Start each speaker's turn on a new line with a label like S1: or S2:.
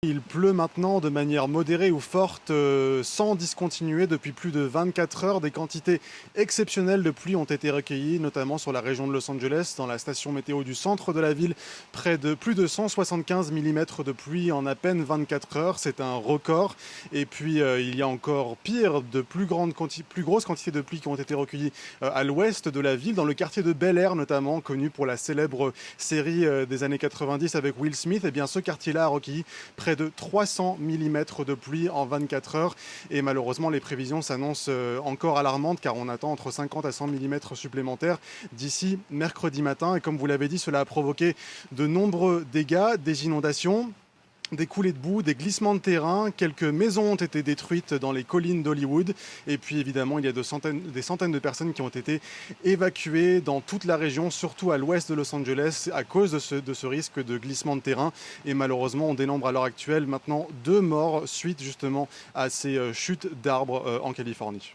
S1: Il pleut maintenant de manière modérée ou forte, sans discontinuer depuis plus de 24 heures. Des quantités exceptionnelles de pluie ont été recueillies, notamment sur la région de Los Angeles, dans la station météo du centre de la ville. Près de plus de 175 mm de pluie en à peine 24 heures. C'est un record. Et puis, il y a encore pire, de plus grosses quantités de pluie qui ont été recueillies à l'ouest de la ville, dans le quartier de Bel Air notamment, connu pour la célèbre série des années 90 avec Will Smith. Et bien, ce quartier-là a recueilli près de 300 mm de pluie en 24 heures. Et malheureusement, les prévisions s'annoncent encore alarmantes car on attend entre 50 à 100 mm supplémentaires d'ici mercredi matin. Et comme vous l'avez dit, cela a provoqué de nombreux dégâts, des inondations, des coulées de boue, des glissements de terrain. Quelques maisons ont été détruites dans les collines d'Hollywood. Et puis évidemment, il y a des centaines de personnes qui ont été évacuées dans toute la région, surtout à l'ouest de Los Angeles, à cause de ce risque de glissement de terrain. Et malheureusement, on dénombre à l'heure actuelle maintenant 2 morts suite justement à ces chutes d'arbres en Californie.